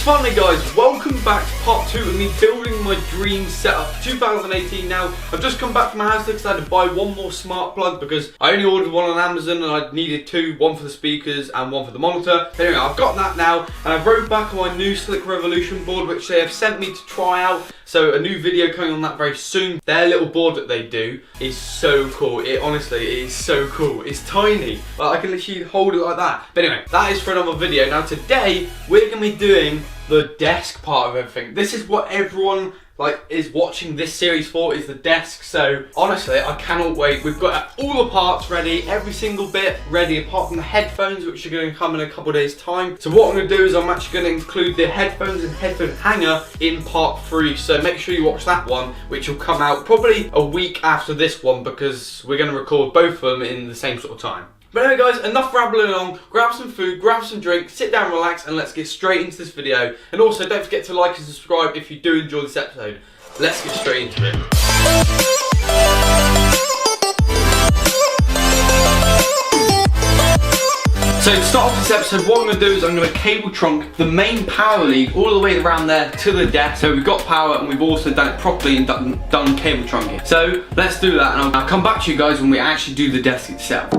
Finally guys, welcome back to part 2 of me building my dream setup for 2018 now. I've just come back from my house because I had to buy one more smart plug because I only ordered one on Amazon and I needed two, one for the speakers and one for the monitor. But anyway, I've got that now and I wrote back on my new Slick Revolution board which they have sent me to try out. So a new video coming on that very soon. Their little board that they do is so cool. It honestly is so cool. It's tiny, but I can literally hold it like that. But anyway, that is for another video. Now today we're going to be doing the desk part of everything. This is what everyone is watching this series for, is the desk. So honestly, I cannot wait. We've got all the parts ready, every single bit ready apart from the headphones, which are going to come in a couple of days time. So what I'm going to do is I'm actually going to include the headphones and headphone hanger in part 3. So make sure you watch that one, which will come out probably a week after this one because we're going to record both of them in the same sort of time. But anyway guys, enough rambling on, grab some food, grab some drink, sit down, relax, and let's get straight into this video. And also don't forget to like and subscribe if you do enjoy this episode. Let's get straight into it. So to start off this episode, what I'm going to do is I'm going to cable trunk the main power lead all the way around there to the desk. So we've got power and we've also done it properly and done cable trunking. So let's do that and I'll come back to you guys when we actually do the desk itself.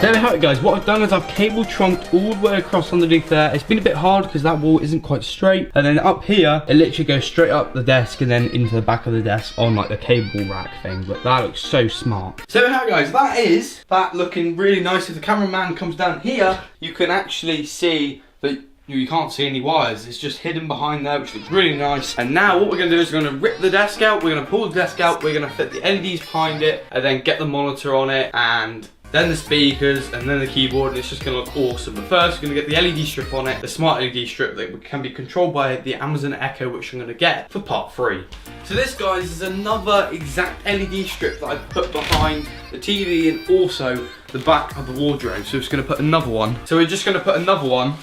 There we have it guys, what I've done is I've cable trunked all the way across underneath there. It's been a bit hard because that wall isn't quite straight. And then up here, it literally goes straight up the desk and then into the back of the desk on like the cable rack thing. But that looks so smart. So there we have it guys, that is that looking really nice. If the cameraman comes down here, you can actually see that you can't see any wires. It's just hidden behind there, which looks really nice. And now what we're going to do is we're going to rip the desk out. We're going to pull the desk out. We're going to fit the LEDs behind it and then get the monitor on it and then the speakers, and then the keyboard, and it's just going to look awesome. But first, we're going to get the LED strip on it, the smart LED strip that can be controlled by the Amazon Echo, which I'm going to get for part 3. So this, guys, is another exact LED strip that I put behind the TV and also the back of the wardrobe. So we're just going to put another one. So we're just going to put another one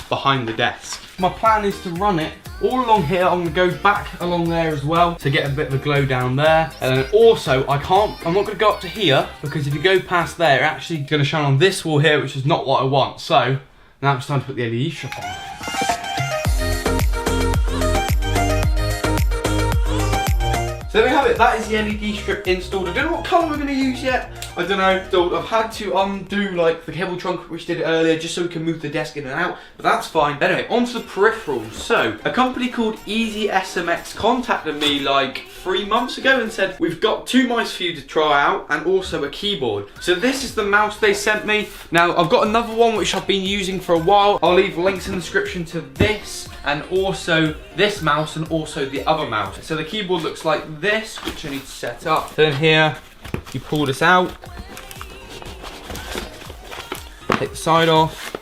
behind the desk. My plan is to run it all along here. I'm going to go back along there as well to get a bit of a glow down there. And then also, I'm not going to go up to here because if you go past there, it's actually going to shine on this wall here, which is not what I want. So now it's time to put the LED strip on. So there we have it, that is the LED strip installed. I don't know what colour we're going to use yet. I don't know, I've had to undo like the cable trunk which did it earlier just so we can move the desk in and out, but that's fine. Anyway, onto the peripherals. So, a company called Easy SMX contacted me like 3 months ago and said, we've got 2 mice for you to try out and also a keyboard. So this is the mouse they sent me. Now, I've got another one which I've been using for a while. I'll leave links in the description to this and also this mouse and also the other mouse. So the keyboard looks like this, which I need to set up. Then here, you pull this out, take the side off,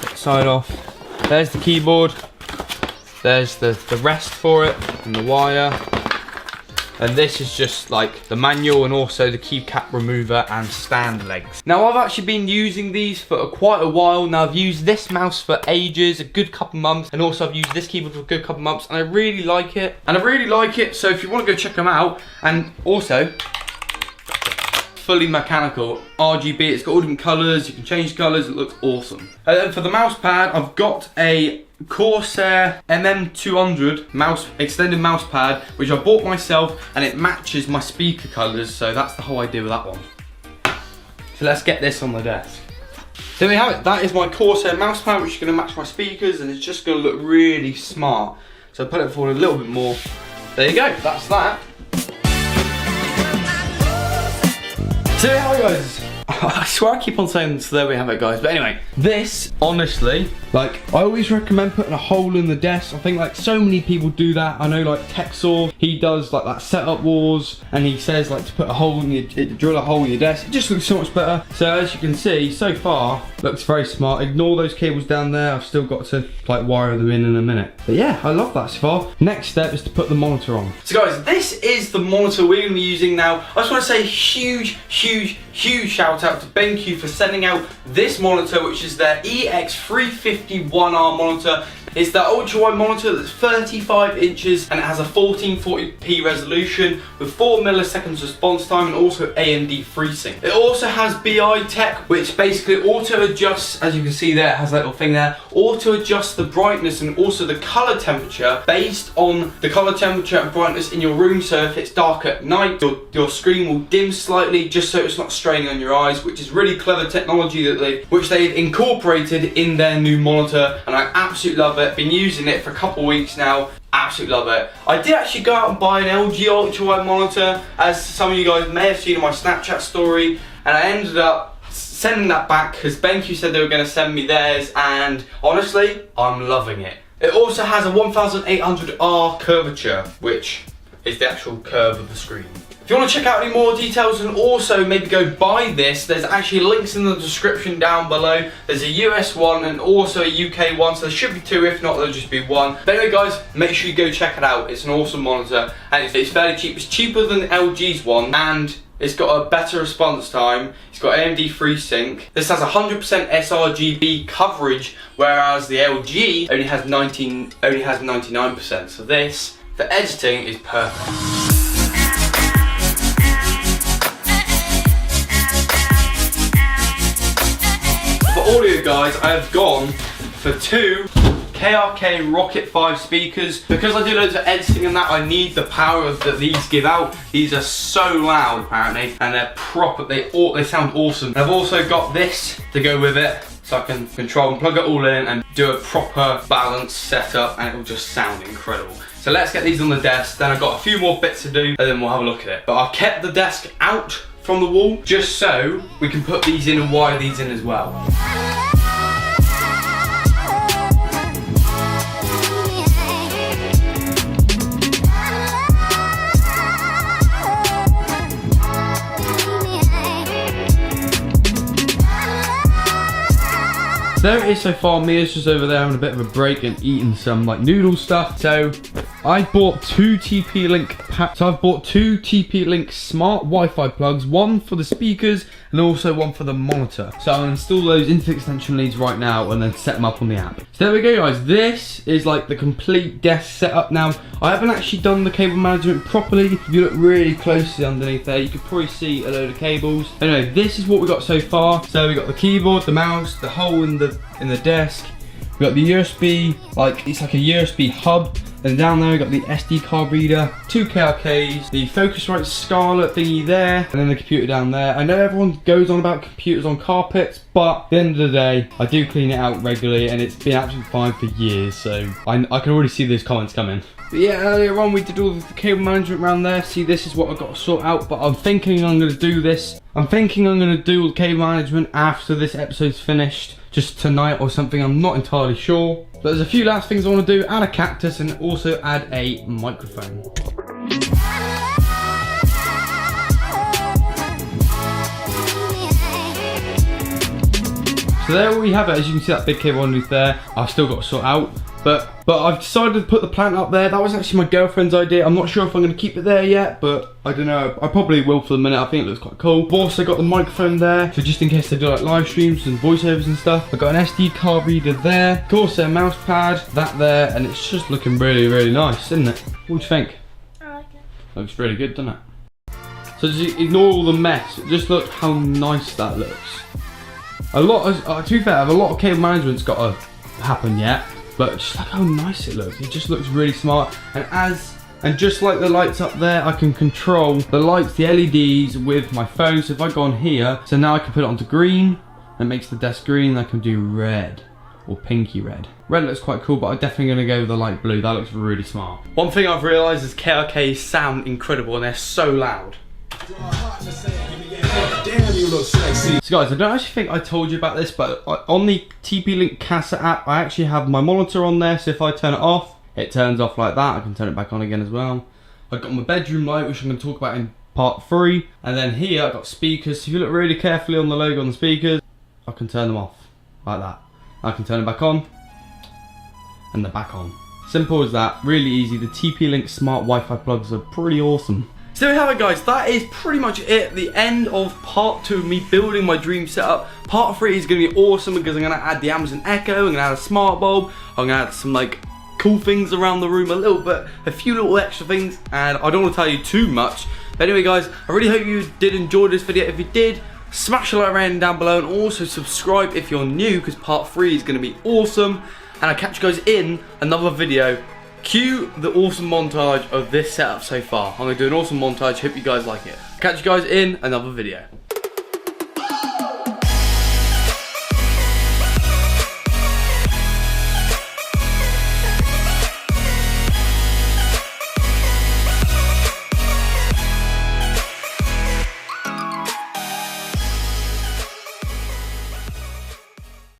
take the side off. There's the keyboard, there's the rest for it and the wire. And this is just like the manual and also the keycap remover and stand legs. Now I've actually been using these for quite a while now. I've used this mouse for ages, a good couple months, and also I've used this keyboard for a good couple months, and I really like it. So if you want to go check them out, and also fully mechanical, RGB, it's got all different colours, you can change colours, it looks awesome. And then for the mouse pad, I've got a Corsair MM200 extended mouse pad, which I bought myself, and it matches my speaker colours, so that's the whole idea with that one. So let's get this on the desk. There we have it, that is my Corsair mouse pad, which is going to match my speakers, and it's just going to look really smart. So I put it forward a little bit more. There you go, that's that. So there we go guys. I swear I keep on saying so there we have it guys, but anyway, this honestly, like, I always recommend putting a hole in the desk. I think like so many people do that. I know like Texor, he does like that setup wars, and he says like to put a hole in your, drill a hole in your desk. It just looks so much better. So as you can see, so far, looks very smart. Ignore those cables down there. I've still got to like wire them in a minute. But yeah, I love that so far. Next step is to put the monitor on. So guys, this is the monitor we're gonna be using now. I just wanna say huge huge shout out to Benq for sending out this monitor, which is their EX350-1R monitor. It's the ultra-wide monitor that's 35 inches and it has a 1440p resolution with 4 milliseconds response time and also AMD FreeSync. It also has BI tech, which basically auto-adjusts, as you can see there, it has that little thing there, auto-adjusts the brightness and also the color temperature based on the color temperature and brightness in your room. So if it's dark at night, your screen will dim slightly just so it's not straining on your eyes, which is really clever technology that they've incorporated in their new monitor, and I absolutely love it. Been using it for a couple of weeks now. Absolutely love it. I did actually go out and buy an LG ultra-wide monitor, as some of you guys may have seen in my Snapchat story, and I ended up sending that back because BenQ said they were going to send me theirs, and honestly, I'm loving it. It also has a 1800R curvature, which is the actual curve of the screen. If you want to check out any more details and also maybe go buy this, there's actually links in the description down below. There's a US one and also a UK one, so there should be two, if not there'll just be one. But anyway guys, make sure you go check it out. It's an awesome monitor and it's fairly cheap. It's cheaper than LG's one and it's got a better response time. It's got AMD FreeSync. This has 100% sRGB coverage, whereas the LG only has 99%. So this, for editing, is perfect. For audio guys, I have gone for two KRK Rocket 5 speakers. Because I do loads of editing and that, I need the power that these give out. These are so loud apparently, and they're proper, they sound awesome. And I've also got this to go with it, so I can control and plug it all in and do a proper balanced setup, and it will just sound incredible. So let's get these on the desk, then I've got a few more bits to do, and then we'll have a look at it. But I've kept the desk out from the wall just so we can put these in and wire these in as well. There it is so far. Mia's just over there having a bit of a break and eating some like noodle stuff. So I bought two TP-Link smart Wi-Fi plugs, one for the speakers and also one for the monitor. So I'll install those into the extension leads right now and then set them up on the app. So there we go guys, this is like the complete desk setup. Now I haven't actually done the cable management properly. If you look really closely underneath there, you could probably see a load of cables. Anyway, this is what we got so far. So we got the keyboard, the mouse, the hole in the desk. We got the USB, it's like a USB hub. Then down there we got the SD card reader, two KRKs, the Focusrite Scarlet thingy there, and then the computer down there. I know everyone goes on about computers on carpets, but at the end of the day, I do clean it out regularly and it's been absolutely fine for years, so I can already see those comments coming. But yeah, earlier on we did all the cable management around there. See, this is what I've got to sort out, but I'm thinking I'm going to do this. I'm thinking I'm going to do the cable management after this episode's finished, just tonight or something, I'm not entirely sure. But there's a few last things I want to do, add a cactus and also add a microphone. So there we have it. As you can see, that big cable underneath there, I've still got to sort out. But I've decided to put the plant up there. That was actually my girlfriend's idea. I'm not sure if I'm going to keep it there yet, but I don't know. I probably will for the minute. I think it looks quite cool. I've also got the microphone there, so just in case they do like live streams and voiceovers and stuff. I've got an SD card reader there. Of course, a mouse pad, that there, and it's just looking really, really nice, isn't it? What do you think? I like it. Looks really good, doesn't it? So just ignore all the mess. Just look how nice that looks. To be fair, a lot of cable management's got to happen yet. But just look how nice it looks. It just looks really smart. And just like the lights up there, I can control the lights, the LEDs with my phone. So if I go on here, so now I can put it onto green. That makes the desk green. I can do red or pinky red. Red looks quite cool, but I'm definitely going to go with the light blue. That looks really smart. One thing I've realised is KRKs sound incredible and they're so loud. So guys, I don't actually think I told you about this, but on the TP-Link Casa app, I actually have my monitor on there, so if I turn it off, it turns off like that. I can turn it back on again as well. I've got my bedroom light, which I'm going to talk about in part 3. And then here, I've got speakers. So if you look really carefully on the logo on the speakers, I can turn them off like that. I can turn them back on, and they're back on. Simple as that, really easy. The TP-Link smart Wi-Fi plugs are pretty awesome. So there we have it, guys. That is pretty much it. The end of part 2 of me building my dream setup. Part 3 is going to be awesome because I'm going to add the Amazon Echo, I'm going to add a smart bulb, I'm going to add some like cool things around the room, a few little extra things, and I don't want to tell you too much. But anyway, guys, I really hope you did enjoy this video. If you did, smash a like rating down below, and also subscribe if you're new, because part 3 is going to be awesome. And I'll catch you guys in another video. Cue the awesome montage of this setup so far. I'm going to do an awesome montage. Hope you guys like it. Catch you guys in another video.